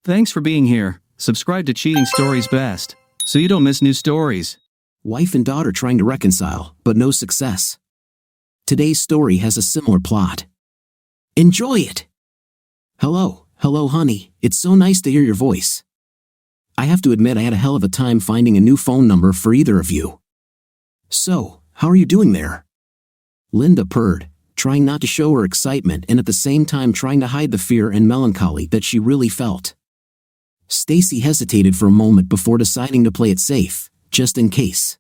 Thanks for being here. Subscribe to Cheating Stories Best, so you don't miss new stories. Wife and daughter trying to reconcile, but no success. Today's story has a similar plot. Enjoy it! Hello, honey, it's so nice to hear your voice. I have to admit I had a hell of a time finding a new phone number for either of you. So, how are you doing there? Linda purred, trying not to show her excitement and at the same time trying to hide the fear and melancholy that she really felt. Stacy hesitated for a moment before deciding to play it safe, just in case.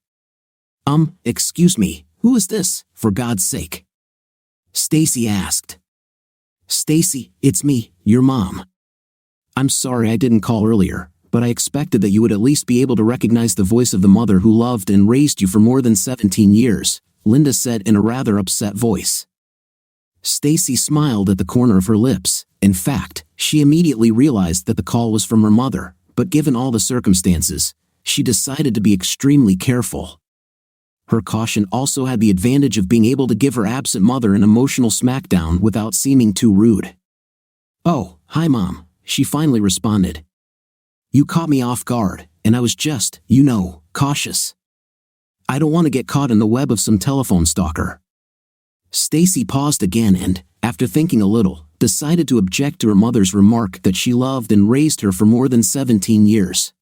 Excuse me, who is this, for God's sake? Stacy asked. Stacy, it's me, your mom. I'm sorry I didn't call earlier, but I expected that you would at least be able to recognize the voice of the mother who loved and raised you for more than 17 years, Linda said in a rather upset voice. Stacy smiled at the corner of her lips. In fact, she immediately realized that the call was from her mother, but given all the circumstances, she decided to be extremely careful. Her caution also had the advantage of being able to give her absent mother an emotional smackdown without seeming too rude. Oh, hi Mom, she finally responded. You caught me off guard, and I was just, cautious. I don't want to get caught in the web of some telephone stalker. Stacy paused again and, after thinking a little, decided to object to her mother's remark that she loved and raised her for more than 17 years.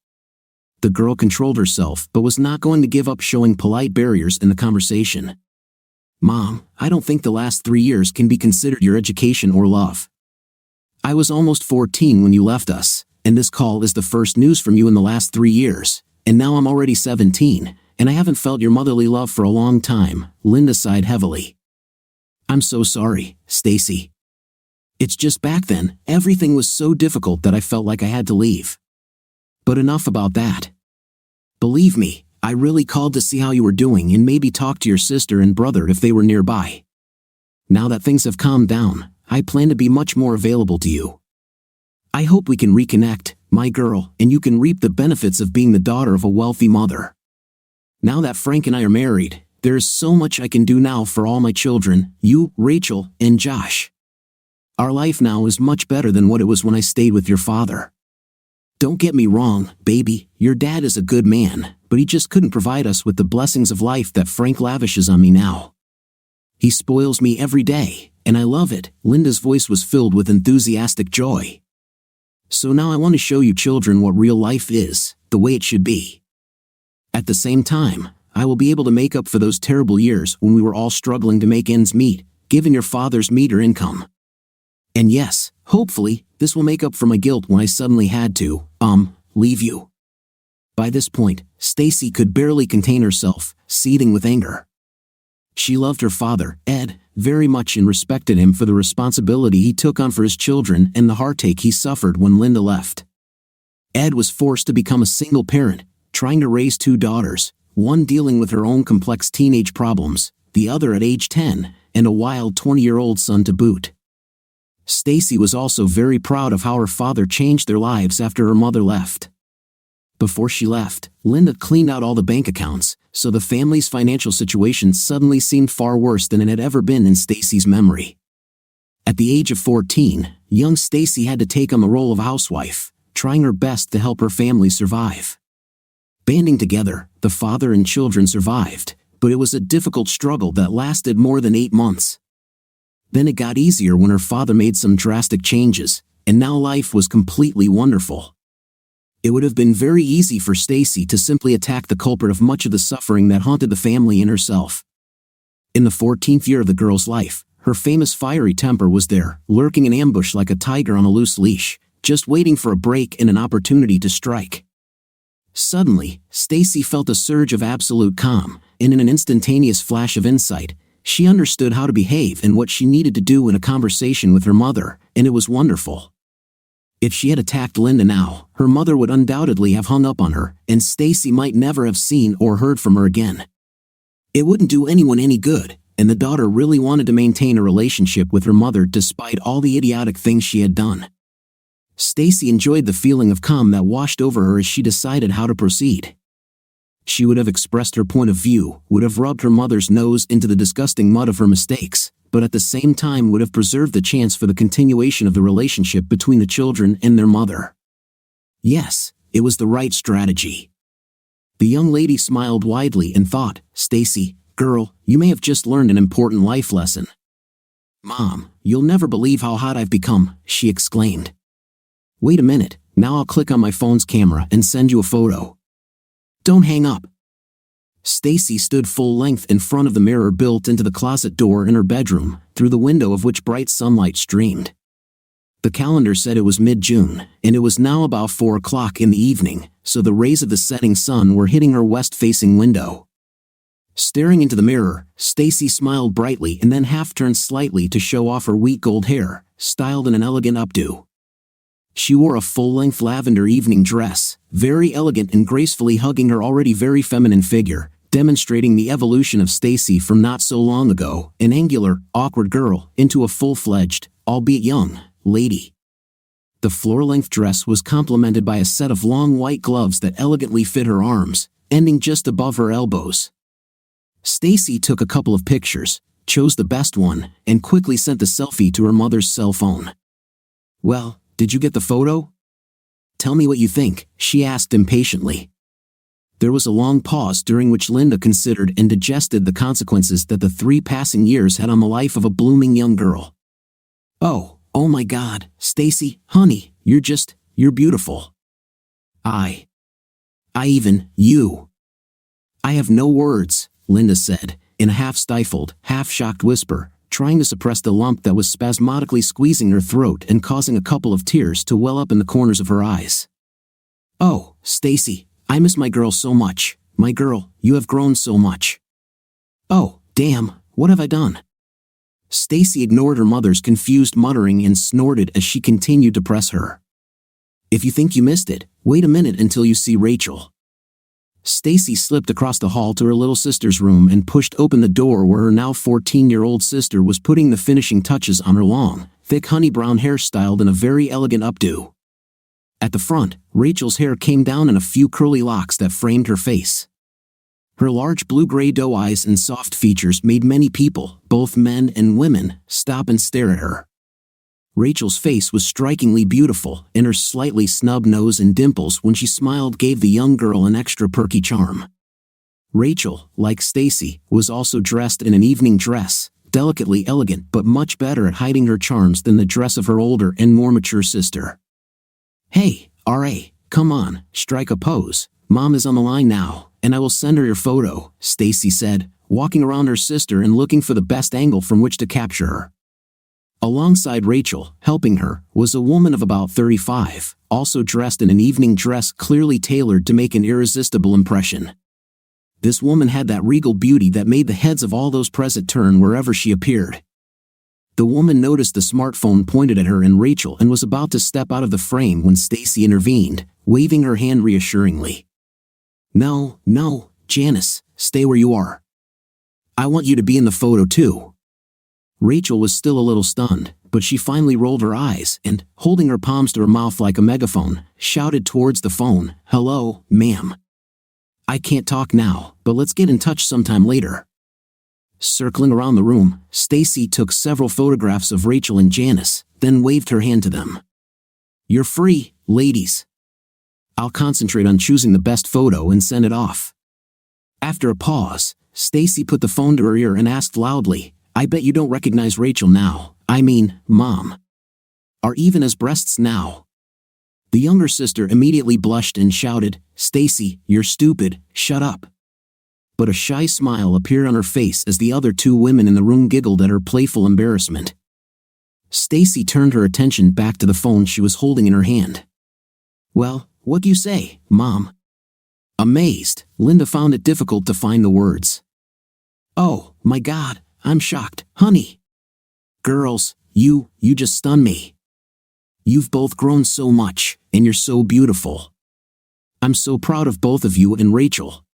The girl controlled herself but was not going to give up showing polite barriers in the conversation. Mom, I don't think the last 3 years can be considered your education or love. I was almost 14 when you left us, and this call is the first news from you in the last 3 years, and now I'm already 17, and I haven't felt your motherly love for a long time, Linda sighed heavily. I'm so sorry, Stacy. It's just back then, everything was so difficult that I felt like I had to leave. But enough about that. Believe me, I really called to see how you were doing and maybe talk to your sister and brother if they were nearby. Now that things have calmed down, I plan to be much more available to you. I hope we can reconnect, my girl, and you can reap the benefits of being the daughter of a wealthy mother. Now that Frank and I are married, there is so much I can do now for all my children, you, Rachel, and Josh. Our life now is much better than what it was when I stayed with your father. Don't get me wrong, baby, your dad is a good man, but he just couldn't provide us with the blessings of life that Frank lavishes on me now. He spoils me every day, and I love it, Linda's voice was filled with enthusiastic joy. So now I want to show you children what real life is, the way it should be. At the same time, I will be able to make up for those terrible years when we were all struggling to make ends meet, given your father's meager income. And yes, hopefully, this will make up for my guilt when I suddenly had to, leave you. By this point, Stacy could barely contain herself, seething with anger. She loved her father, Ed, very much and respected him for the responsibility he took on for his children and the heartache he suffered when Linda left. Ed was forced to become a single parent, trying to raise 2 daughters, one dealing with her own complex teenage problems, the other at age 10, and a wild 20-year-old son to boot. Stacy was also very proud of how her father changed their lives after her mother left. Before she left, Linda cleaned out all the bank accounts, so the family's financial situation suddenly seemed far worse than it had ever been in Stacy's memory. At the age of 14, young Stacy had to take on the role of housewife, trying her best to help her family survive. Banding together, the father and children survived, but it was a difficult struggle that lasted more than 8 months. Then it got easier when her father made some drastic changes, and now life was completely wonderful. It would have been very easy for Stacy to simply attack the culprit of much of the suffering that haunted the family and herself. In the 14th year of the girl's life, her famous fiery temper was there, lurking in ambush like a tiger on a loose leash, just waiting for a break and an opportunity to strike. Suddenly, Stacy felt a surge of absolute calm, and in an instantaneous flash of insight, she understood how to behave and what she needed to do in a conversation with her mother, and it was wonderful. If she had attacked Linda now, her mother would undoubtedly have hung up on her, and Stacy might never have seen or heard from her again. It wouldn't do anyone any good, and the daughter really wanted to maintain a relationship with her mother despite all the idiotic things she had done. Stacy enjoyed the feeling of calm that washed over her as she decided how to proceed. She would have expressed her point of view, would have rubbed her mother's nose into the disgusting mud of her mistakes, but at the same time would have preserved the chance for the continuation of the relationship between the children and their mother. Yes, it was the right strategy. The young lady smiled widely and thought, Stacy, girl, you may have just learned an important life lesson. Mom, you'll never believe how hot I've become, she exclaimed. Wait a minute, now I'll click on my phone's camera and send you a photo. Don't hang up. Stacy stood full length in front of the mirror built into the closet door in her bedroom, through the window of which bright sunlight streamed. The calendar said it was mid-June, and it was now about 4 o'clock in the evening, so the rays of the setting sun were hitting her west-facing window. Staring into the mirror, Stacy smiled brightly and then half-turned slightly to show off her wheat gold hair, styled in an elegant updo. She wore a full-length lavender evening dress, very elegant and gracefully hugging her already very feminine figure, demonstrating the evolution of Stacy from not so long ago, an angular, awkward girl, into a full-fledged, albeit young, lady. The floor-length dress was complemented by a set of long white gloves that elegantly fit her arms, ending just above her elbows. Stacy took a couple of pictures, chose the best one, and quickly sent the selfie to her mother's cell phone. Well, did you get the photo? Tell me what you think, she asked impatiently. There was a long pause during which Linda considered and digested the consequences that the 3 passing years had on the life of a blooming young girl. Oh my God, Stacy, honey, you're beautiful. You. I have no words, Linda said, in a half-stifled, half-shocked whisper, trying to suppress the lump that was spasmodically squeezing her throat and causing a couple of tears to well up in the corners of her eyes. Oh, Stacy, I miss my girl so much. My girl, you have grown so much. Oh, damn, what have I done? Stacy ignored her mother's confused muttering and snorted as she continued to press her. If you think you missed it, wait a minute until you see Rachel. Stacy slipped across the hall to her little sister's room and pushed open the door where her now 14-year-old sister was putting the finishing touches on her long, thick honey brown hair styled in a very elegant updo. At the front, Rachel's hair came down in a few curly locks that framed her face. Her large blue-gray doe eyes and soft features made many people, both men and women, stop and stare at her. Rachel's face was strikingly beautiful, and her slightly snub nose and dimples when she smiled gave the young girl an extra perky charm. Rachel, like Stacy, was also dressed in an evening dress, delicately elegant but much better at hiding her charms than the dress of her older and more mature sister. Hey, R.A., come on, strike a pose. Mom is on the line now, and I will send her your photo, Stacy said, walking around her sister and looking for the best angle from which to capture her. Alongside Rachel, helping her, was a woman of about 35, also dressed in an evening dress clearly tailored to make an irresistible impression. This woman had that regal beauty that made the heads of all those present turn wherever she appeared. The woman noticed the smartphone pointed at her and Rachel and was about to step out of the frame when Stacy intervened, waving her hand reassuringly. No, Janice, stay where you are. I want you to be in the photo too. Rachel was still a little stunned, but she finally rolled her eyes and, holding her palms to her mouth like a megaphone, shouted towards the phone, "Hello, ma'am. I can't talk now, but let's get in touch sometime later." Circling around the room, Stacy took several photographs of Rachel and Janice, then waved her hand to them. "You're free, ladies. I'll concentrate on choosing the best photo and send it off." After a pause, Stacy put the phone to her ear and asked loudly, "I bet you don't recognize Rachel now, I mean, Mom. Are even as breasts now?" The younger sister immediately blushed and shouted, "Stacy, you're stupid, shut up." But a shy smile appeared on her face as the other 2 women in the room giggled at her playful embarrassment. Stacy turned her attention back to the phone she was holding in her hand. "Well, what do you say, Mom?" Amazed, Linda found it difficult to find the words. "Oh, my God, I'm shocked, honey. Girls, you just stun me. You've both grown so much, and you're so beautiful. I'm so proud of both of you and Rachel.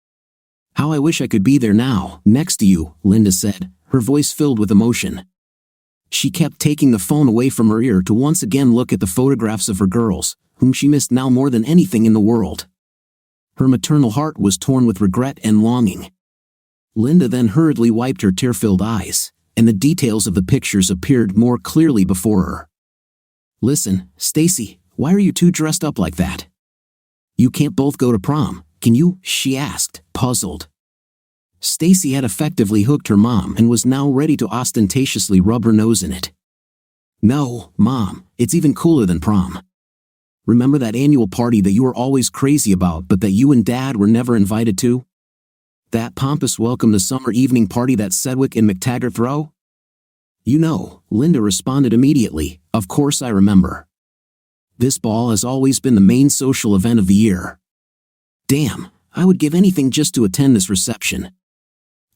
How I wish I could be there now, next to you," Linda said, her voice filled with emotion. She kept taking the phone away from her ear to once again look at the photographs of her girls, whom she missed now more than anything in the world. Her maternal heart was torn with regret and longing. Linda then hurriedly wiped her tear-filled eyes, and the details of the pictures appeared more clearly before her. "Listen, Stacy, why are you 2 dressed up like that? You can't both go to prom, can you? She asked, puzzled. Stacy had effectively hooked her mom and was now ready to ostentatiously rub her nose in it. No, Mom, it's even cooler than prom. Remember that annual party that you were always crazy about but that you and Dad were never invited to? That pompous welcome to summer evening party that Sedgwick and McTaggart throw? You know, Linda responded immediately, of course I remember. This ball has always been the main social event of the year. Damn, I would give anything just to attend this reception.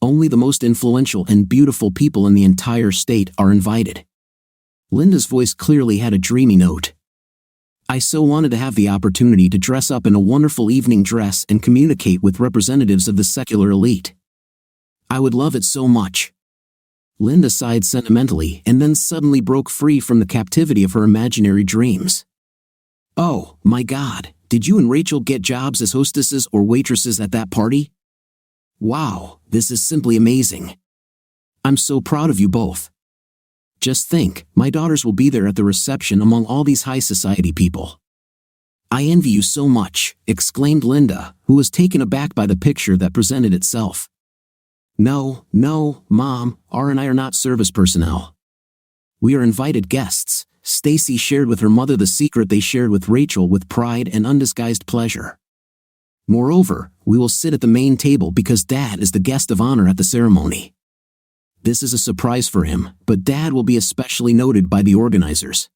Only the most influential and beautiful people in the entire state are invited. Linda's voice clearly had a dreamy note. I so wanted to have the opportunity to dress up in a wonderful evening dress and communicate with representatives of the secular elite. I would love it so much. Linda sighed sentimentally and then suddenly broke free from the captivity of her imaginary dreams. Oh, my God, did you and Rachel get jobs as hostesses or waitresses at that party? Wow, this is simply amazing. I'm so proud of you both. Just think, my daughters will be there at the reception among all these high society people. I envy you so much, exclaimed Linda, who was taken aback by the picture that presented itself. No, Mom, R and I are not service personnel. We are invited guests. Stacy shared with her mother the secret they shared with Rachel with pride and undisguised pleasure. Moreover, we will sit at the main table because Dad is the guest of honor at the ceremony. This is a surprise for him, but Dad will be especially noted by the organizers.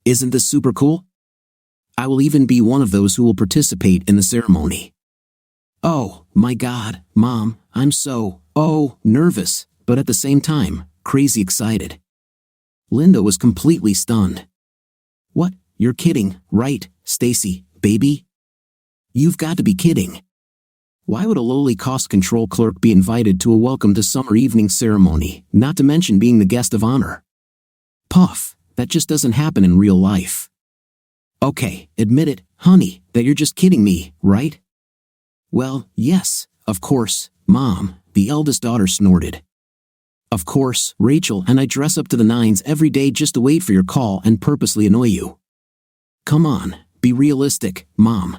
Isn't this super cool? I will even be one of those who will participate in the ceremony. Oh, my God, Mom, I'm so, nervous, but at the same time, crazy excited. Linda was completely stunned. What, you're kidding, right, Stacy, baby? You've got to be kidding. Why would a lowly cost control clerk be invited to a welcome to summer evening ceremony, not to mention being the guest of honor? Puff, that just doesn't happen in real life. Okay, admit it, honey, that you're just kidding me, right? Well, yes, of course, Mom, the eldest daughter snorted. Of course, Rachel and I dress up to the nines every day just to wait for your call and purposely annoy you. Come on, be realistic, Mom.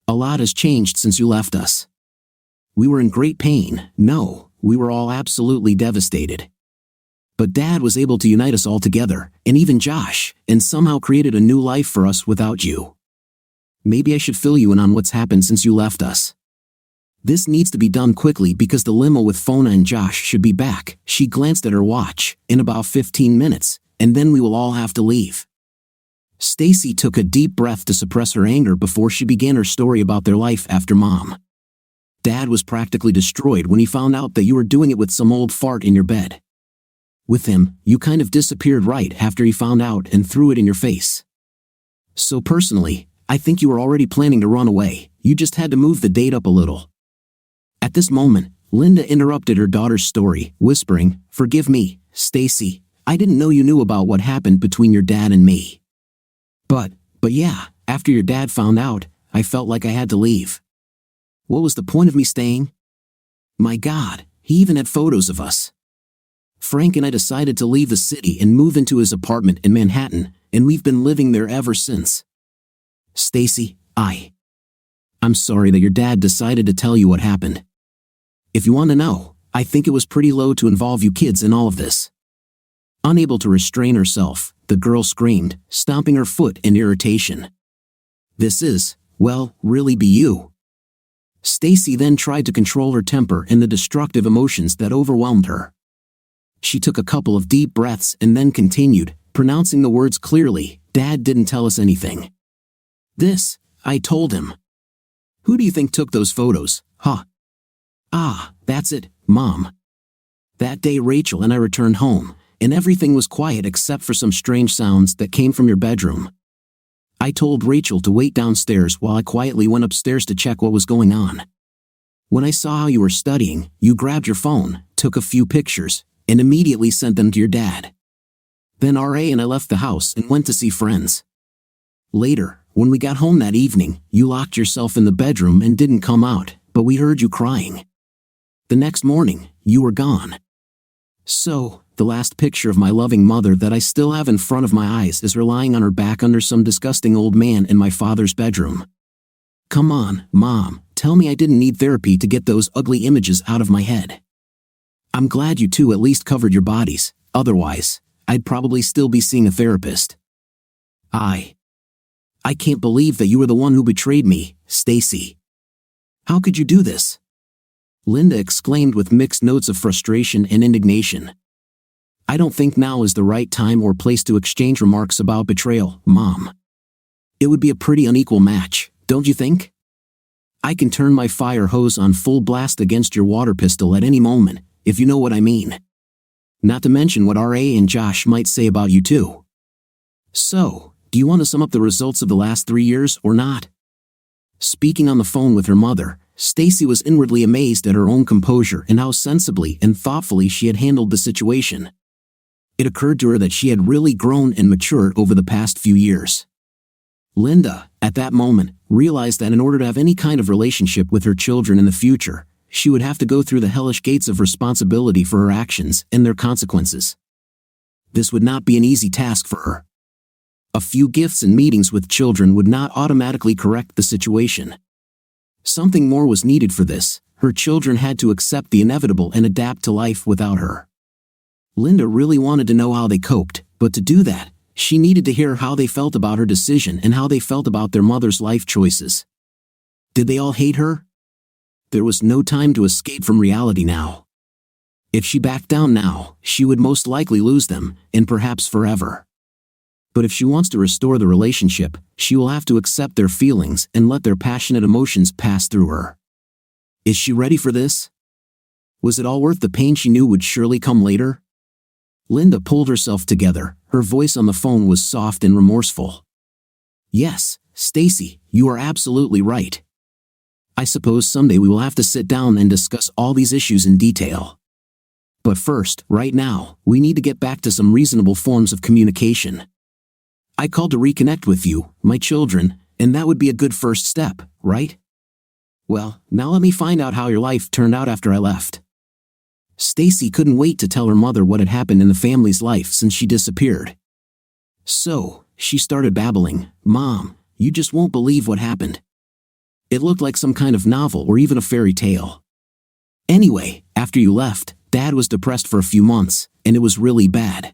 A lot has changed since you left us. We were in great pain, no, we were all absolutely devastated. But Dad was able to unite us all together, and even Josh, and somehow created a new life for us without you. Maybe I should fill you in on what's happened since you left us. This needs to be done quickly because the limo with Fona and Josh should be back, she glanced at her watch, in about 15 minutes, and then we will all have to leave. Stacy took a deep breath to suppress her anger before she began her story about their life after Mom. Dad was practically destroyed when he found out that you were doing it with some old fart in your bed. With him, you kind of disappeared right after he found out and threw it in your face. So personally, I think you were already planning to run away, you just had to move the date up a little. At this moment, Linda interrupted her daughter's story, whispering, Forgive me, Stacy, I didn't know you knew about what happened between your dad and me. But yeah, after your dad found out, I felt like I had to leave. What was the point of me staying? My God, he even had photos of us. Frank and I decided to leave the city and move into his apartment in Manhattan, and we've been living there ever since. Stacy, I'm sorry that your dad decided to tell you what happened. If you want to know, I think it was pretty low to involve you kids in all of this. Unable to restrain herself, the girl screamed, stomping her foot in irritation. This is, well, really be you. Stacy then tried to control her temper and the destructive emotions that overwhelmed her. She took a couple of deep breaths and then continued, pronouncing the words clearly, Dad didn't tell us anything. This, I told him. Who do you think took those photos, huh? Ah, that's it, Mom. That day Rachel and I returned home, and everything was quiet except for some strange sounds that came from your bedroom. I told Rachel to wait downstairs while I quietly went upstairs to check what was going on. When I saw how you were studying, you grabbed your phone, took a few pictures, and immediately sent them to your dad. Then R.A. and I left the house and went to see friends. Later, when we got home that evening, you locked yourself in the bedroom and didn't come out, but we heard you crying. The next morning, you were gone. So, the last picture of my loving mother that I still have in front of my eyes is her lying on her back under some disgusting old man in my father's bedroom. Come on, Mom, tell me I didn't need therapy to get those ugly images out of my head. I'm glad you two at least covered your bodies, otherwise, I'd probably still be seeing a therapist. I can't believe that you were the one who betrayed me, Stacy. How could you do this? Linda exclaimed with mixed notes of frustration and indignation. I don't think now is the right time or place to exchange remarks about betrayal, Mom. It would be a pretty unequal match, don't you think? I can turn my fire hose on full blast against your water pistol at any moment, if you know what I mean. Not to mention what R.A. and Josh might say about you too. So, do you want to sum up the results of the last 3 years or not? Speaking on the phone with her mother, Stacy was inwardly amazed at her own composure and how sensibly and thoughtfully she had handled the situation. It occurred to her that she had really grown and matured over the past few years. Linda, at that moment, realized that in order to have any kind of relationship with her children in the future, she would have to go through the hellish gates of responsibility for her actions and their consequences. This would not be an easy task for her. A few gifts and meetings with children would not automatically correct the situation. Something more was needed for this. Her children had to accept the inevitable and adapt to life without her. Linda really wanted to know how they coped, but to do that, she needed to hear how they felt about her decision and how they felt about their mother's life choices. Did they all hate her? There was no time to escape from reality now. If she backed down now, she would most likely lose them, and perhaps forever. But if she wants to restore the relationship, she will have to accept their feelings and let their passionate emotions pass through her. Is she ready for this? Was it all worth the pain she knew would surely come later? Linda pulled herself together. Her voice on the phone was soft and remorseful. Yes, Stacy, you are absolutely right. I suppose someday we will have to sit down and discuss all these issues in detail. But first, right now, we need to get back to some reasonable forms of communication. I called to reconnect with you, my children, and that would be a good first step, right? Well, now let me find out how your life turned out after I left. Stacy couldn't wait to tell her mother what had happened in the family's life since she disappeared. So, she started babbling, Mom, you just won't believe what happened. It looked like some kind of novel or even a fairy tale. Anyway, after you left, Dad was depressed for a few months, and it was really bad.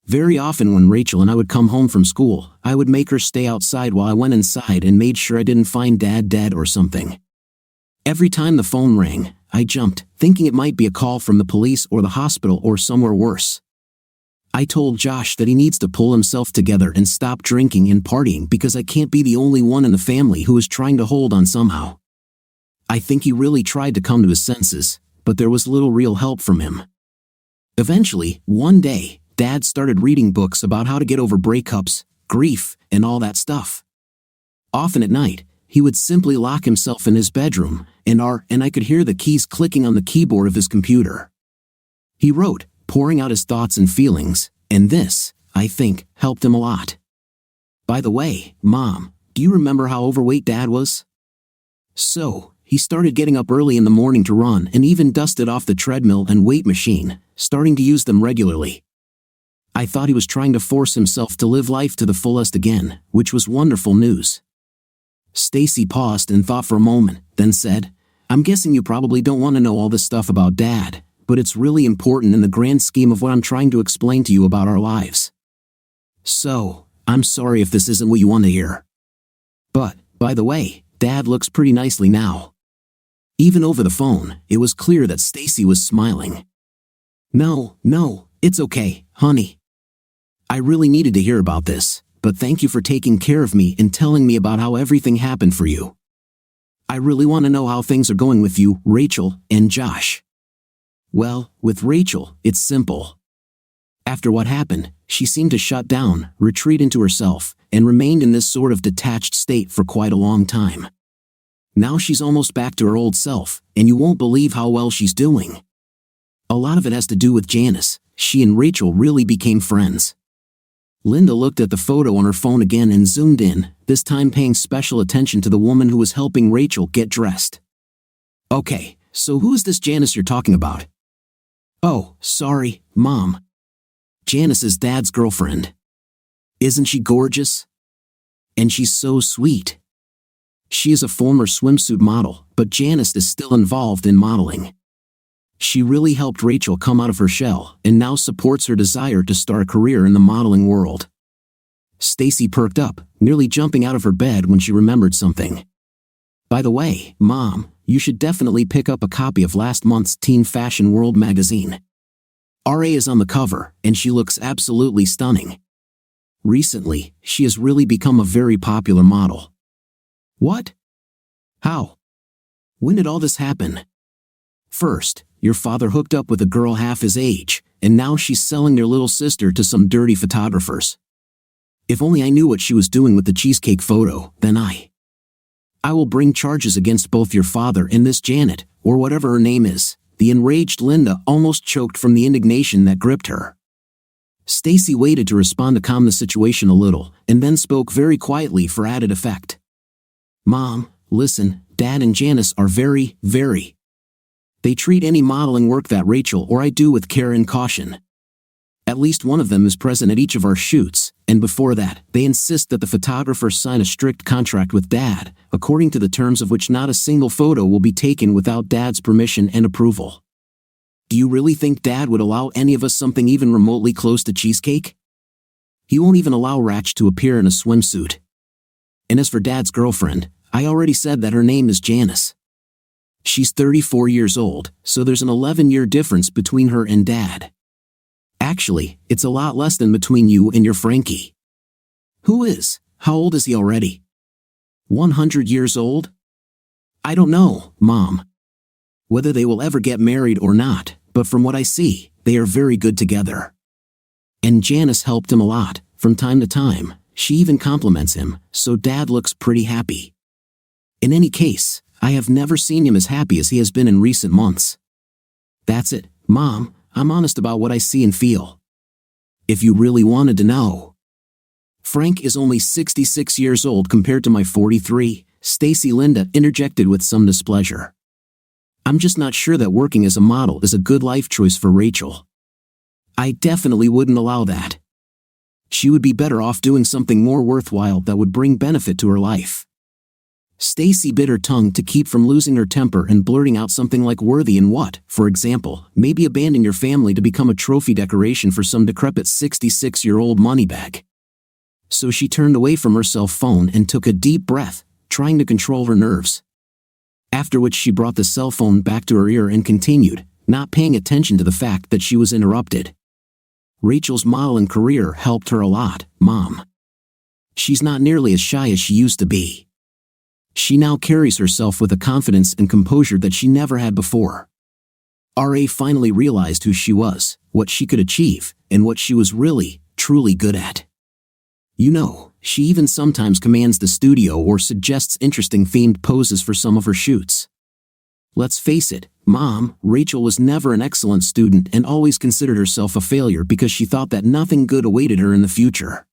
Very often when Rachel and I would come home from school, I would make her stay outside while I went inside and made sure I didn't find Dad dead or something. Every time the phone rang, I jumped, thinking it might be a call from the police or the hospital or somewhere worse. I told Josh that he needs to pull himself together and stop drinking and partying because I can't be the only one in the family who is trying to hold on somehow. I think he really tried to come to his senses, but there was little real help from him. Eventually, one day, Dad started reading books about how to get over breakups, grief, and all that stuff. Often at night, he would simply lock himself in his bedroom, and I could hear the keys clicking on the keyboard of his computer. He wrote, pouring out his thoughts and feelings, and this, I think, helped him a lot. By the way, Mom, do you remember how overweight Dad was? So, he started getting up early in the morning to run and even dusted off the treadmill and weight machine, starting to use them regularly. I thought he was trying to force himself to live life to the fullest again, which was wonderful news. Stacy paused and thought for a moment, then said, I'm guessing you probably don't want to know all this stuff about Dad, but it's really important in the grand scheme of what I'm trying to explain to you about our lives. So, I'm sorry if this isn't what you want to hear. But, by the way, Dad looks pretty nicely now. Even over the phone, it was clear that Stacy was smiling. No, it's okay, honey. I really needed to hear about this, but thank you for taking care of me and telling me about how everything happened for you. I really want to know how things are going with you, Rachel, and Josh. Well, with Rachel, it's simple. After what happened, she seemed to shut down, retreat into herself, and remained in this sort of detached state for quite a long time. Now she's almost back to her old self, and you won't believe how well she's doing. A lot of it has to do with Janice. She and Rachel really became friends. Linda looked at the photo on her phone again and zoomed in, this time paying special attention to the woman who was helping Rachel get dressed. Okay, so who is this Janice you're talking about? Oh, sorry, Mom. Janice is Dad's girlfriend. Isn't she gorgeous? And she's so sweet. She is a former swimsuit model, but Janice is still involved in modeling. She really helped Rachel come out of her shell and now supports her desire to start a career in the modeling world. Stacy perked up, nearly jumping out of her bed when she remembered something. By the way, Mom, you should definitely pick up a copy of last month's Teen Fashion World magazine. RA is on the cover, and she looks absolutely stunning. Recently, she has really become a very popular model. What? How? When did all this happen? First, your father hooked up with a girl half his age, and now she's selling their little sister to some dirty photographers. If only I knew what she was doing with the cheesecake photo, then I will bring charges against both your father and this Janet, or whatever her name is. The enraged Linda almost choked from the indignation that gripped her. Stacy waited to respond to calm the situation a little, and then spoke very quietly for added effect. Mom, listen, Dad and Janice are very. They treat any modeling work that Rachel or I do with care and caution. At least one of them is present at each of our shoots, and before that, they insist that the photographers sign a strict contract with Dad, according to the terms of which not a single photo will be taken without Dad's permission and approval. Do you really think Dad would allow any of us something even remotely close to cheesecake? He won't even allow Rach to appear in a swimsuit. And as for Dad's girlfriend, I already said that her name is Janice. She's 34 years old, so there's an 11-year difference between her and Dad. Actually, it's a lot less than between you and your Frankie. Who is? How old is he already? 100 years old? I don't know, Mom. Whether they will ever get married or not, but from what I see, they are very good together. And Janice helped him a lot, from time to time. She even compliments him, so Dad looks pretty happy. In any case, I have never seen him as happy as he has been in recent months. That's it, Mom. I'm honest about what I see and feel. If you really wanted to know. Frank is only 66 years old compared to my 43, Stacy Linda interjected with some displeasure. I'm just not sure that working as a model is a good life choice for Rachel. I definitely wouldn't allow that. She would be better off doing something more worthwhile that would bring benefit to her life. Stacy bit her tongue to keep from losing her temper and blurting out something like worthy in what, for example, maybe abandon your family to become a trophy decoration for some decrepit 66-year-old moneybag. So she turned away from her cell phone and took a deep breath, trying to control her nerves. After which she brought the cell phone back to her ear and continued, not paying attention to the fact that she was interrupted. Rachel's modeling career helped her a lot, Mom. She's not nearly as shy as she used to be. She now carries herself with a confidence and composure that she never had before. RA finally realized who she was, what she could achieve, and what she was really, truly good at. You know, she even sometimes commands the studio or suggests interesting themed poses for some of her shoots. Let's face it, Mom, Rachel was never an excellent student and always considered herself a failure because she thought that nothing good awaited her in the future.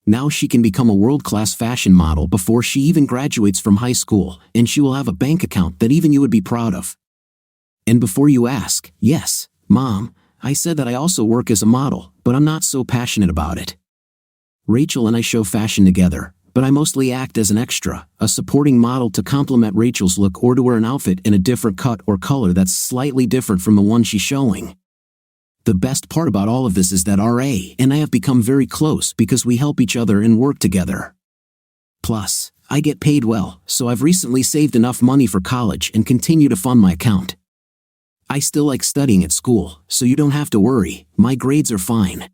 Now she can become a world-class fashion model before she even graduates from high school, and she will have a bank account that even you would be proud of. And before you ask, yes, Mom, I said that I also work as a model, but I'm not so passionate about it. Rachel and I show fashion together, but I mostly act as an extra, a supporting model to complement Rachel's look or to wear an outfit in a different cut or color that's slightly different from the one she's showing. The best part about all of this is that RA and I have become very close because we help each other and work together. Plus, I get paid well, so I've recently saved enough money for college and continue to fund my account. I still like studying at school, so you don't have to worry, my grades are fine.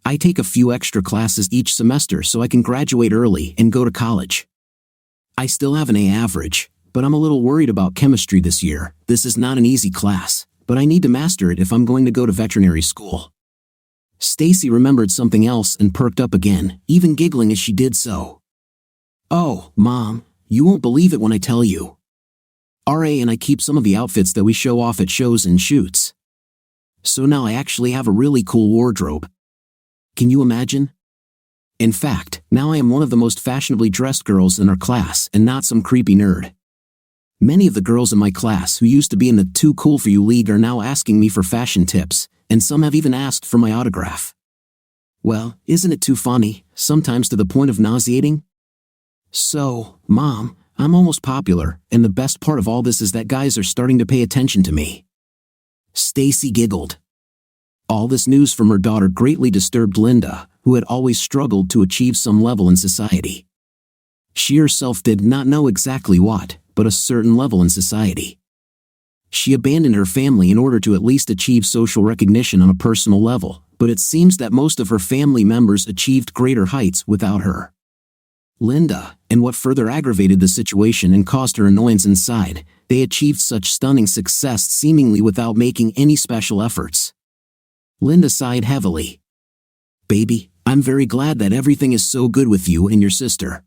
I take a few extra classes each semester so I can graduate early and go to college. I still have an A average, but I'm a little worried about chemistry this year. This is not an easy class, but I need to master it if I'm going to go to veterinary school. Stacy remembered something else and perked up again, even giggling as she did so. Oh, Mom, you won't believe it when I tell you. RA and I keep some of the outfits that we show off at shows and shoots. So now I actually have a really cool wardrobe. Can you imagine? In fact, now I am one of the most fashionably dressed girls in our class and not some creepy nerd. Many of the girls in my class who used to be in the Too Cool For You League are now asking me for fashion tips, and some have even asked for my autograph. Well, isn't it too funny, sometimes to the point of nauseating? So, Mom, I'm almost popular, and the best part of all this is that guys are starting to pay attention to me." Stacy giggled. All this news from her daughter greatly disturbed Linda, who had always struggled to achieve some level in society. She herself did not know exactly what, but a certain level in society. She abandoned her family in order to at least achieve social recognition on a personal level, but it seems that most of her family members achieved greater heights without her. Linda, and what further aggravated the situation and caused her annoyance inside, they achieved such stunning success seemingly without making any special efforts. Linda sighed heavily. "Baby, I'm very glad that everything is so good with you and your sister.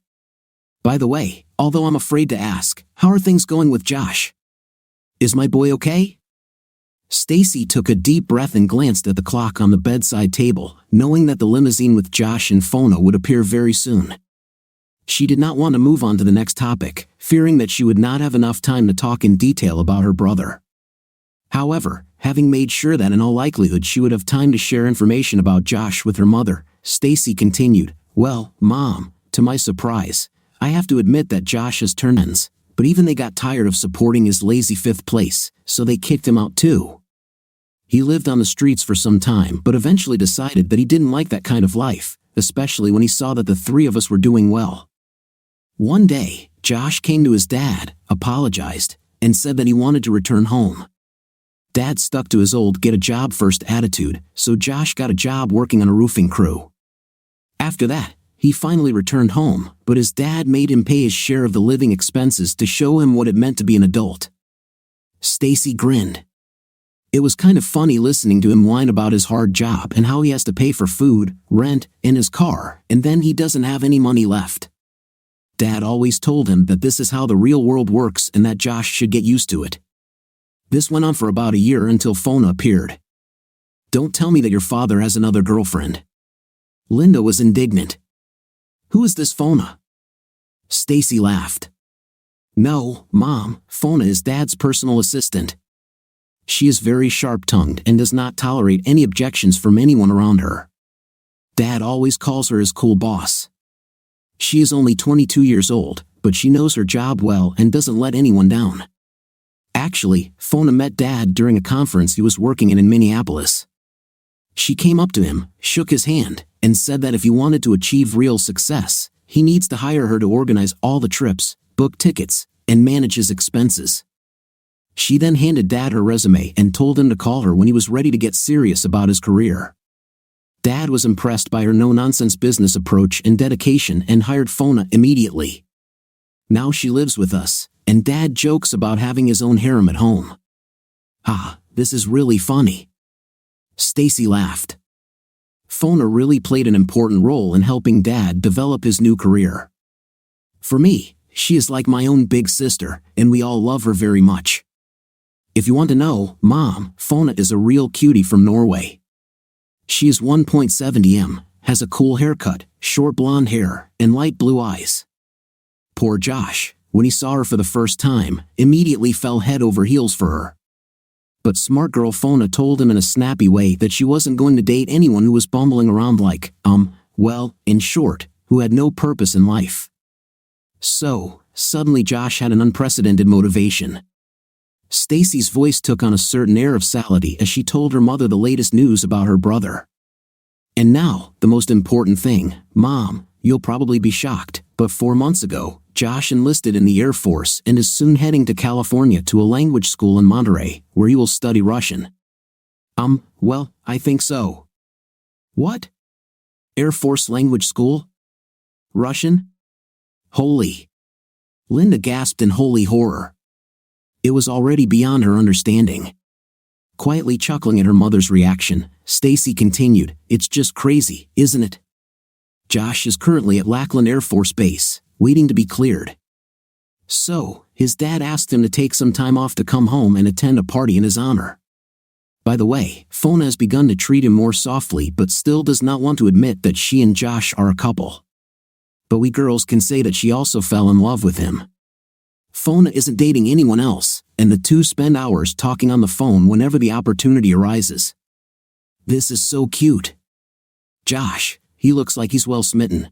By the way, although I'm afraid to ask, how are things going with Josh? Is my boy okay?" Stacy took a deep breath and glanced at the clock on the bedside table, knowing that the limousine with Josh and Fona would appear very soon. She did not want to move on to the next topic, fearing that she would not have enough time to talk in detail about her brother. However, having made sure that in all likelihood she would have time to share information about Josh with her mother, Stacy continued, "Well, Mom, to my surprise, I have to admit that Josh has turned ends, but even they got tired of supporting his lazy fifth place, so they kicked him out too. He lived on the streets for some time but eventually decided that he didn't like that kind of life, especially when he saw that the three of us were doing well. One day, Josh came to his dad, apologized, and said that he wanted to return home. Dad stuck to his old get-a-job-first attitude, so Josh got a job working on a roofing crew. After that, he finally returned home, but his dad made him pay his share of the living expenses to show him what it meant to be an adult." Stacy grinned. It was kind of funny listening to him whine about his hard job and how he has to pay for food, rent, and his car, and then he doesn't have any money left. Dad always told him that this is how the real world works and that Josh should get used to it. This went on for about a year until Fona appeared. "Don't tell me that your father has another girlfriend." Linda was indignant. "Who is this Fona?" Stacy laughed. "No, Mom, Fona is Dad's personal assistant. She is very sharp-tongued and does not tolerate any objections from anyone around her. Dad always calls her his cool boss. She is only 22 years old, but she knows her job well and doesn't let anyone down. Actually, Fona met Dad during a conference he was working in Minneapolis. She came up to him, shook his hand, and said that if he wanted to achieve real success, he needs to hire her to organize all the trips, book tickets, and manage his expenses. She then handed Dad her resume and told him to call her when he was ready to get serious about his career. Dad was impressed by her no-nonsense business approach and dedication and hired Fona immediately. Now she lives with us, and Dad jokes about having his own harem at home. Ah, this is really funny." Stacy laughed. Fona really played an important role in helping Dad develop his new career. For me, she is like my own big sister, and we all love her very much. If you want to know, Mom, Fona is a real cutie from Norway. She is 1.70 m, has a cool haircut, short blonde hair, and light blue eyes. Poor Josh, when he saw her for the first time, immediately fell head over heels for her. But smart girl Fona told him in a snappy way that she wasn't going to date anyone who was bumbling around like, well, in short, who had no purpose in life. So, suddenly Josh had an unprecedented motivation. Stacy's voice took on a certain air of sality as she told her mother the latest news about her brother. "And now, the most important thing, Mom, you'll probably be shocked, but 4 months ago, Josh enlisted in the Air Force and is soon heading to California to a language school in Monterey, where he will study Russian." Well, I think so." "What? Air Force language school? Russian? Holy!" Linda gasped in holy horror. It was already beyond her understanding. Quietly chuckling at her mother's reaction, Stacy continued, "It's just crazy, isn't it? Josh is currently at Lackland Air Force Base, waiting to be cleared. So, his dad asked him to take some time off to come home and attend a party in his honor. By the way, Fona has begun to treat him more softly but still does not want to admit that she and Josh are a couple. But we girls can say that she also fell in love with him. Fona isn't dating anyone else, and the two spend hours talking on the phone whenever the opportunity arises. This is so cute. Josh, he looks like he's well smitten."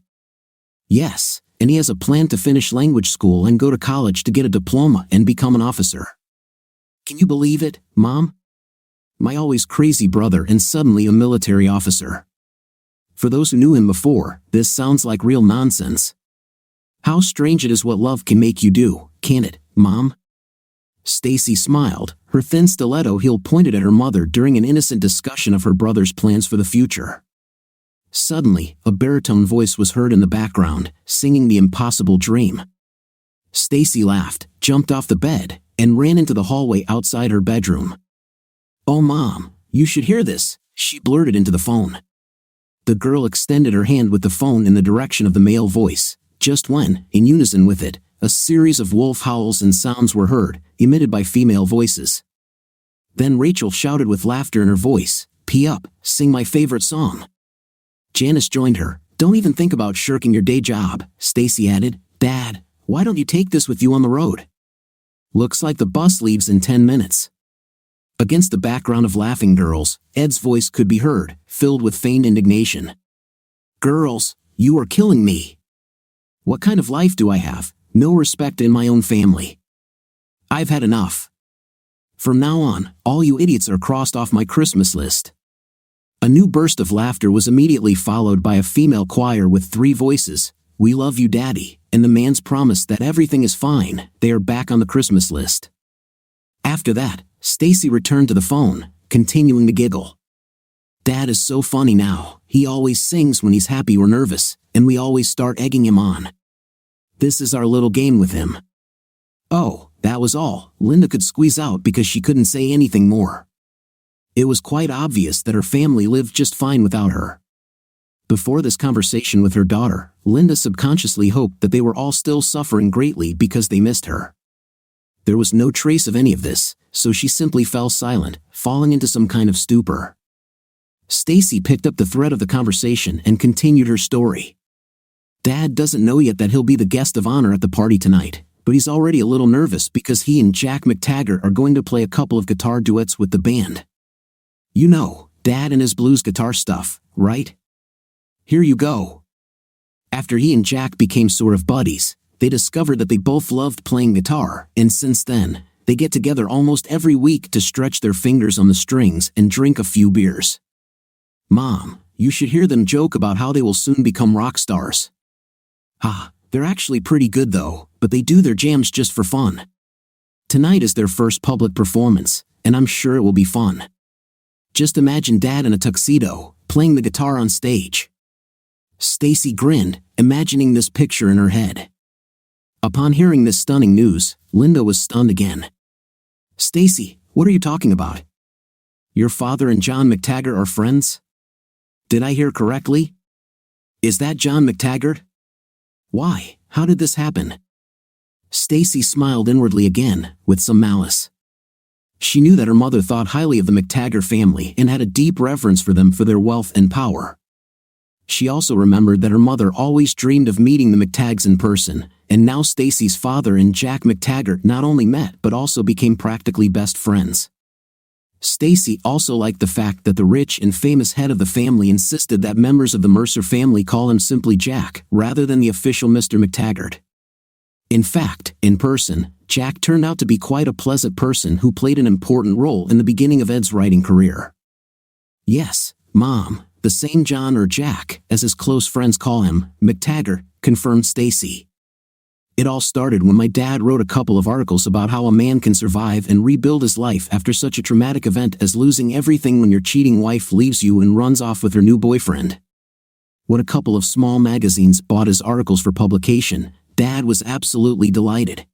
"Yes, and he has a plan to finish language school and go to college to get a diploma and become an officer. Can you believe it, Mom? My always crazy brother and suddenly a military officer. For those who knew him before, this sounds like real nonsense. How strange it is what love can make you do, can't it, Mom? Stacy smiled, her thin stiletto heel pointed at her mother during an innocent discussion of her brother's plans for the future. Suddenly, a baritone voice was heard in the background, singing The Impossible Dream. Stacy laughed, jumped off the bed, and ran into the hallway outside her bedroom. "Oh, Mom, you should hear this," she blurted into the phone. The girl extended her hand with the phone in the direction of the male voice, just when, in unison with it, a series of wolf howls and sounds were heard, emitted by female voices. Then Rachel shouted with laughter in her voice, "Pee up, sing my favorite song." Janice joined her. "Don't even think about shirking your day job," Stacy added. "Dad, why don't you take this with you on the road? Looks like the bus leaves in 10 minutes. Against the background of laughing girls, Ed's voice could be heard, filled with feigned indignation. "Girls, you are killing me. What kind of life do I have? No respect in my own family. I've had enough. From now on, all you idiots are crossed off my Christmas list." A new burst of laughter was immediately followed by a female choir with 3 voices, "We love you, Daddy," and the man's promise that everything is fine, they are back on the Christmas list. After that, Stacy returned to the phone, continuing to giggle. "Dad is so funny now, he always sings when he's happy or nervous, and we always start egging him on. This is our little game with him." Oh, that was all Linda could squeeze out because she couldn't say anything more. It was quite obvious that her family lived just fine without her. Before this conversation with her daughter, Linda subconsciously hoped that they were all still suffering greatly because they missed her. There was no trace of any of this, so she simply fell silent, falling into some kind of stupor. Stacy picked up the thread of the conversation and continued her story. "Dad doesn't know yet that he'll be the guest of honor at the party tonight, but he's already a little nervous because he and Jack McTaggart are going to play a couple of guitar duets with the band. You know, Dad and his blues guitar stuff, right? Here you go." After he and Jack became sort of buddies, they discovered that they both loved playing guitar, and since then, they get together almost every week to stretch their fingers on the strings and drink a few beers. "Mom, you should hear them joke about how they will soon become rock stars. They're actually pretty good though, but they do their jams just for fun. Tonight is their first public performance, and I'm sure it will be fun. Just imagine Dad in a tuxedo, playing the guitar on stage." Stacy grinned, imagining this picture in her head. Upon hearing this stunning news, Linda was stunned again. "Stacy, what are you talking about? Your father and John McTaggart are friends? Did I hear correctly? Is that John McTaggart? Why, how did this happen?" Stacy smiled inwardly again, with some malice. She knew that her mother thought highly of the McTaggart family and had a deep reverence for them for their wealth and power. She also remembered that her mother always dreamed of meeting the McTaggs in person, and now Stacy's father and Jack McTaggart not only met but also became practically best friends. Stacy also liked the fact that the rich and famous head of the family insisted that members of the Mercer family call him simply Jack, rather than the official Mr. McTaggart. In fact, in person, Jack turned out to be quite a pleasant person who played an important role in the beginning of Ed's writing career. "Yes, Mom, the same John or Jack, as his close friends call him, McTaggart," confirmed Stacy. "It all started when my dad wrote a couple of articles about how a man can survive and rebuild his life after such a traumatic event as losing everything when your cheating wife leaves you and runs off with her new boyfriend. When a couple of small magazines bought his articles for publication, Dad was absolutely delighted.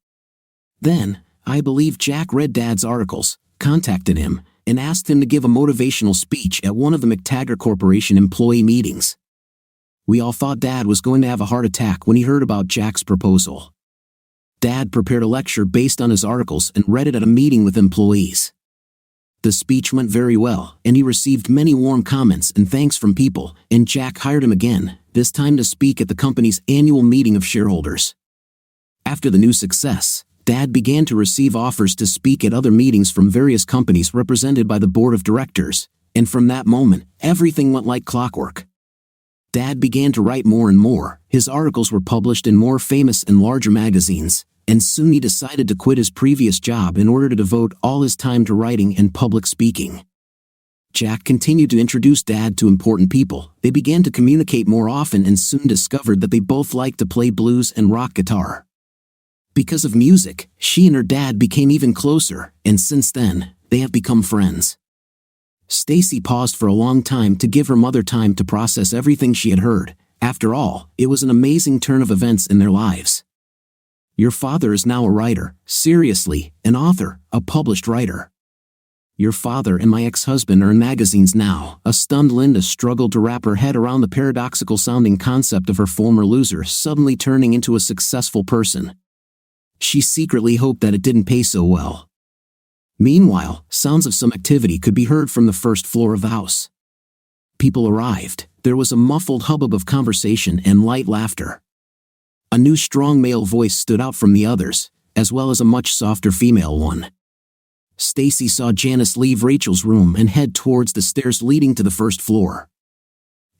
Then, I believe Jack read Dad's articles, contacted him, and asked him to give a motivational speech at one of the McTaggart Corporation employee meetings. We all thought Dad was going to have a heart attack when he heard about Jack's proposal. Dad prepared a lecture based on his articles and read it at a meeting with employees. The speech went very well, and he received many warm comments and thanks from people, and Jack hired him again, this time to speak at the company's annual meeting of shareholders. After the new success, Dad began to receive offers to speak at other meetings from various companies represented by the board of directors, and from that moment, everything went like clockwork. Dad began to write more and more. His articles were published in more famous and larger magazines, and soon he decided to quit his previous job in order to devote all his time to writing and public speaking. Jack continued to introduce Dad to important people. They began to communicate more often and soon discovered that they both liked to play blues and rock guitar. Because of music, she and her dad became even closer, and since then, they have become friends. Stacy paused for a long time to give her mother time to process everything she had heard. After all, it was an amazing turn of events in their lives. Your father is now a writer, seriously, an author, a published writer. Your father and my ex-husband are in magazines now. A stunned Linda struggled to wrap her head around the paradoxical-sounding concept of her former loser suddenly turning into a successful person. She secretly hoped that it didn't pay so well. Meanwhile, sounds of some activity could be heard from the first floor of the house. People arrived. There was a muffled hubbub of conversation and light laughter. A new strong male voice stood out from the others, as well as a much softer female one. Stacy saw Janice leave Rachel's room and head towards the stairs leading to the first floor.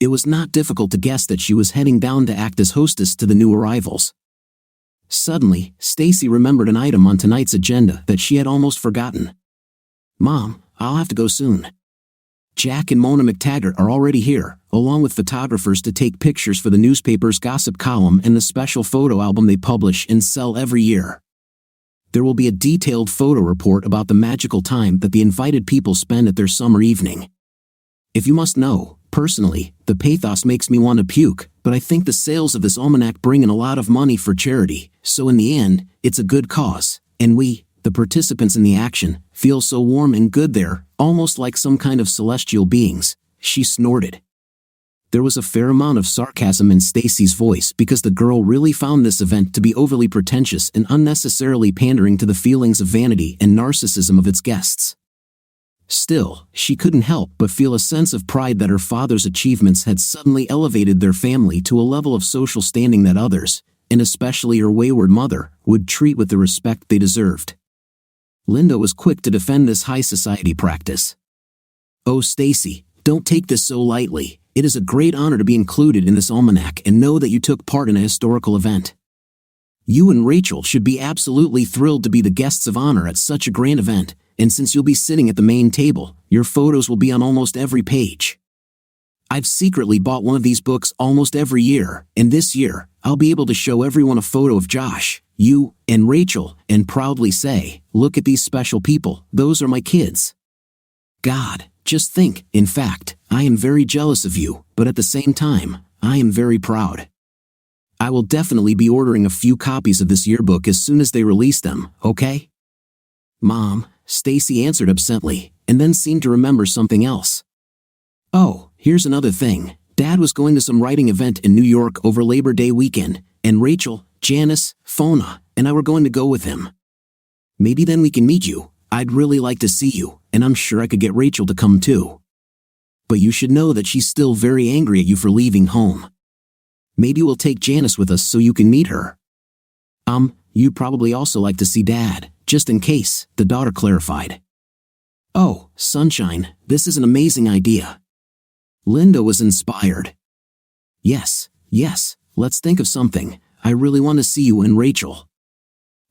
It was not difficult to guess that she was heading down to act as hostess to the new arrivals. Suddenly, Stacy remembered an item on tonight's agenda that she had almost forgotten. "Mom, I'll have to go soon. Jack and Mona McTaggart are already here, along with photographers to take pictures for the newspaper's gossip column and the special photo album they publish and sell every year. There will be a detailed photo report about the magical time that the invited people spend at their summer evening. If you must know, personally, the pathos makes me want to puke, but I think the sales of this almanac bring in a lot of money for charity, so in the end, it's a good cause, and we, the participants in the action, feel so warm and good there, almost like some kind of celestial beings," she snorted. There was a fair amount of sarcasm in Stacy's voice because the girl really found this event to be overly pretentious and unnecessarily pandering to the feelings of vanity and narcissism of its guests. Still, she couldn't help but feel a sense of pride that her father's achievements had suddenly elevated their family to a level of social standing that others, and especially her wayward mother, would treat with the respect they deserved. Linda was quick to defend this high society practice. "Oh, Stacy, don't take this so lightly. It is a great honor to be included in this almanac and know that you took part in a historical event. You and Rachel should be absolutely thrilled to be the guests of honor at such a grand event, and since you'll be sitting at the main table, your photos will be on almost every page. I've secretly bought one of these books almost every year, and this year, I'll be able to show everyone a photo of Josh, you, and Rachel, and proudly say, 'Look at these special people, those are my kids.' God, just think, in fact, I am very jealous of you, but at the same time, I am very proud. I will definitely be ordering a few copies of this yearbook as soon as they release them, okay?" "Mom," Stacy answered absently, and then seemed to remember something else. "Oh, here's another thing. Dad was going to some writing event in New York over Labor Day weekend, and Rachel, Janice, Fona, and I were going to go with him. Maybe then we can meet you. I'd really like to see you, and I'm sure I could get Rachel to come too. But you should know that she's still very angry at you for leaving home. Maybe we'll take Janice with us so you can meet her. You'd probably also like to see Dad, just in case," the daughter clarified. "Oh, sunshine, this is an amazing idea." Linda was inspired. Yes, let's think of something. I really want to see you and Rachel.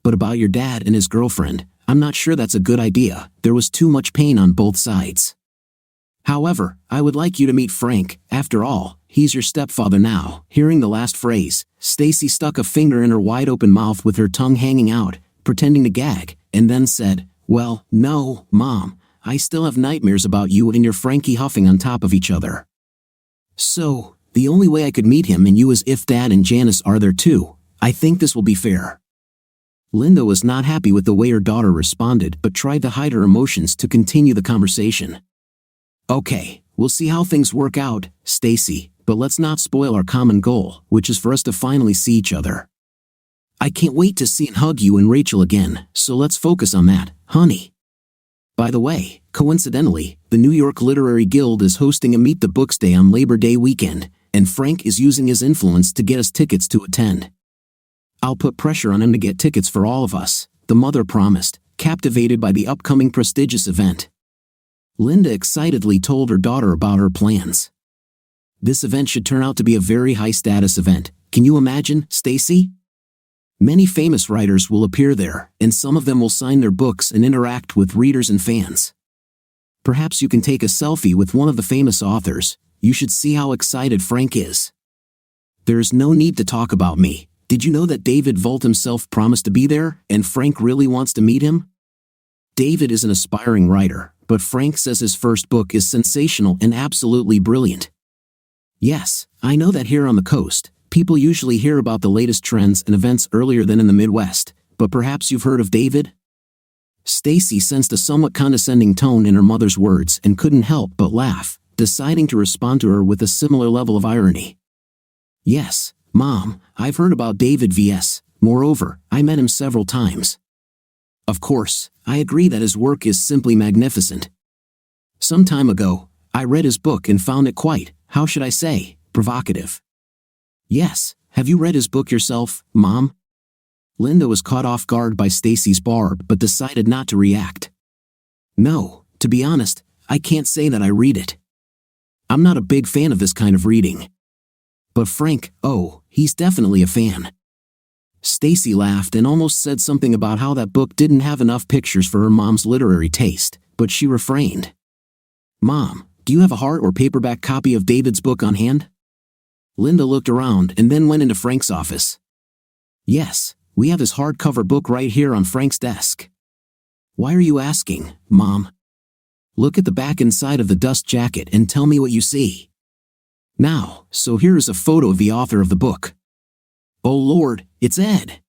But about your dad and his girlfriend, I'm not sure that's a good idea. There was too much pain on both sides. However, I would like you to meet Frank. After all, he's your stepfather now." Hearing the last phrase, Stacy stuck a finger in her wide-open mouth with her tongue hanging out, pretending to gag, and then said, "Well, no, Mom, I still have nightmares about you and your Frankie huffing on top of each other. So, the only way I could meet him and you is if Dad and Janice are there too. I think this will be fair." Linda was not happy with the way her daughter responded but tried to hide her emotions to continue the conversation. "Okay, we'll see how things work out, Stacy, but let's not spoil our common goal, which is for us to finally see each other. I can't wait to see and hug you and Rachel again, so let's focus on that, honey. By the way, coincidentally, the New York Literary Guild is hosting a Meet the Books Day on Labor Day weekend, and Frank is using his influence to get us tickets to attend. I'll put pressure on him to get tickets for all of us," the mother promised, captivated by the upcoming prestigious event. Linda excitedly told her daughter about her plans. This event should turn out to be a very high-status event. Can you imagine, Stacy? Many famous writers will appear there, and some of them will sign their books and interact with readers and fans. Perhaps you can take a selfie with one of the famous authors. You should see how excited Frank is. There is no need to talk about me. Did you know that David Volt himself promised to be there, and Frank really wants to meet him? David is an aspiring writer, but Frank says his first book is sensational and absolutely brilliant. Yes, I know that here on the coast, people usually hear about the latest trends and events earlier than in the Midwest, but perhaps you've heard of David? Stacy sensed a somewhat condescending tone in her mother's words and couldn't help but laugh, deciding to respond to her with a similar level of irony. Yes, Mom, I've heard about David V.S. Moreover, I met him several times. Of course, I agree that his work is simply magnificent. Some time ago, I read his book and found it quite, how should I say, provocative. Yes, have you read his book yourself, Mom? Linda was caught off guard by Stacy's barb but decided not to react. No, to be honest, I can't say that I read it. I'm not a big fan of this kind of reading. But Frank, oh, he's definitely a fan. Stacy laughed and almost said something about how that book didn't have enough pictures for her mom's literary taste, but she refrained. Mom, do you have a hard or paperback copy of David's book on hand? Linda looked around and then went into Frank's office. Yes, we have his hardcover book right here on Frank's desk. Why are you asking, Mom? Look at the back and side of the dust jacket and tell me what you see. Now, so here is a photo of the author of the book. Oh Lord, it's Ed.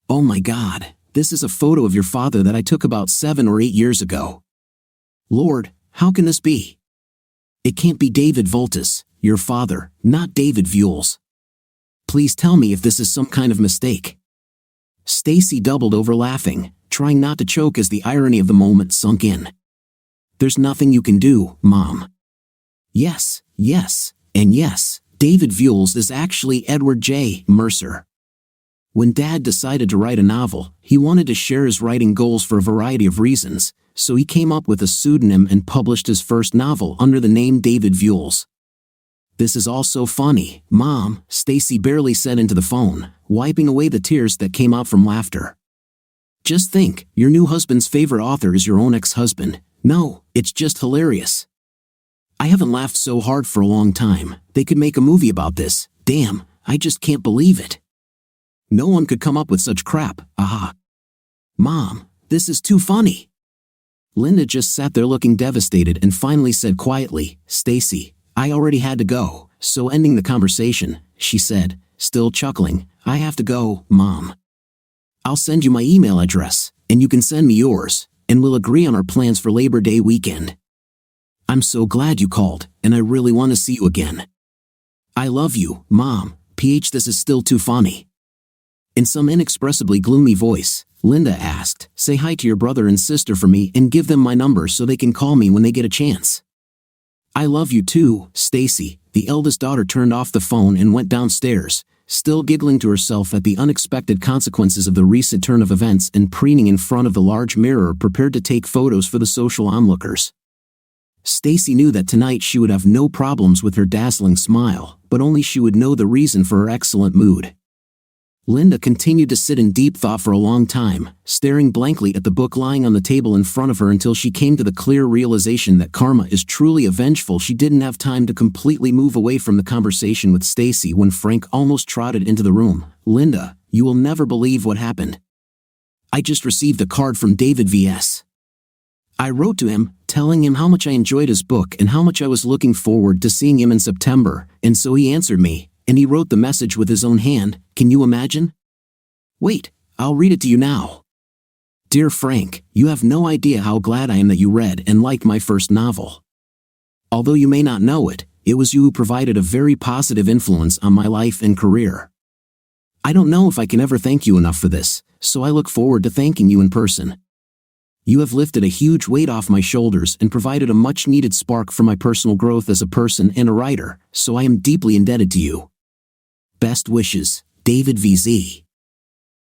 Oh my God, this is a photo of your father that I took about 7 or 8 years ago. Lord, how can this be? It can't be David Voltus, your father, not David Vules. Please tell me if this is some kind of mistake. Stacy doubled over laughing, trying not to choke as the irony of the moment sunk in. There's nothing you can do, Mom. Yes, and yes, David Vules is actually Edward J. Mercer. When Dad decided to write a novel, he wanted to share his writing goals for a variety of reasons, so he came up with a pseudonym and published his first novel under the name David Vules. This is all so funny, Mom, Stacy barely said into the phone, wiping away the tears that came out from laughter. Just think, your new husband's favorite author is your own ex-husband. No, it's just hilarious. I haven't laughed so hard for a long time. They could make a movie about this. Damn, I just can't believe it. No one could come up with such crap, aha. Mom, this is too funny. Linda just sat there looking devastated and finally said quietly, Stacy, I already had to go, so ending the conversation, she said, still chuckling, I have to go, Mom. I'll send you my email address, and you can send me yours, and we'll agree on our plans for Labor Day weekend. I'm so glad you called, and I really want to see you again. I love you, Mom, this is still too funny. In some inexpressibly gloomy voice, Linda asked, say hi to your brother and sister for me and give them my number so they can call me when they get a chance. I love you too, Stacy. The eldest daughter turned off the phone and went downstairs, still giggling to herself at the unexpected consequences of the recent turn of events and preening in front of the large mirror prepared to take photos for the social onlookers. Stacy knew that tonight she would have no problems with her dazzling smile, but only she would know the reason for her excellent mood. Linda continued to sit in deep thought for a long time, staring blankly at the book lying on the table in front of her until she came to the clear realization that karma is truly avengeful. She didn't have time to completely move away from the conversation with Stacy when Frank almost trotted into the room. Linda, you will never believe what happened. I just received a card from David V.S. I wrote to him, telling him how much I enjoyed his book and how much I was looking forward to seeing him in September, and so he answered me, and he wrote the message with his own hand. Can you imagine? Wait, I'll read it to you now. Dear Frank, you have no idea how glad I am that you read and liked my first novel. Although you may not know it, it was you who provided a very positive influence on my life and career. I don't know if I can ever thank you enough for this, so I look forward to thanking you in person. You have lifted a huge weight off my shoulders and provided a much-needed spark for my personal growth as a person and a writer, so I am deeply indebted to you. Best wishes, David VZ.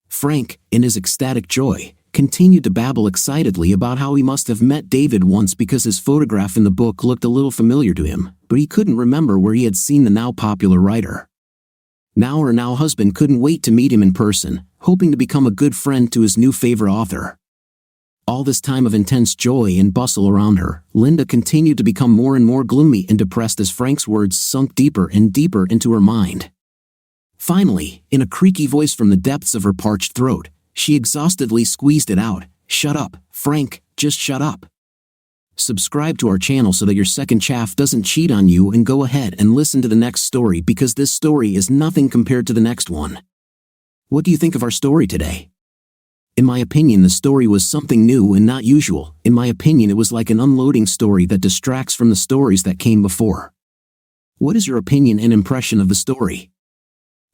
Frank, in his ecstatic joy, continued to babble excitedly about how he must have met David once because his photograph in the book looked a little familiar to him, but he couldn't remember where he had seen the now popular writer. Now her now husband couldn't wait to meet him in person, hoping to become a good friend to his new favorite author. All this time of intense joy and bustle around her, Linda continued to become more and more gloomy and depressed as Frank's words sunk deeper and deeper into her mind. Finally, in a creaky voice from the depths of her parched throat, she exhaustedly squeezed it out, "Shut up, Frank, just shut up." Subscribe to our channel so that your second chaff doesn't cheat on you, and go ahead and listen to the next story because this story is nothing compared to the next one. What do you think of our story today? In my opinion, the story was something new and not usual. In my opinion, it was like an unloading story that distracts from the stories that came before. What is your opinion and impression of the story?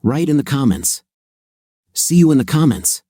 Write in the comments. See you in the comments.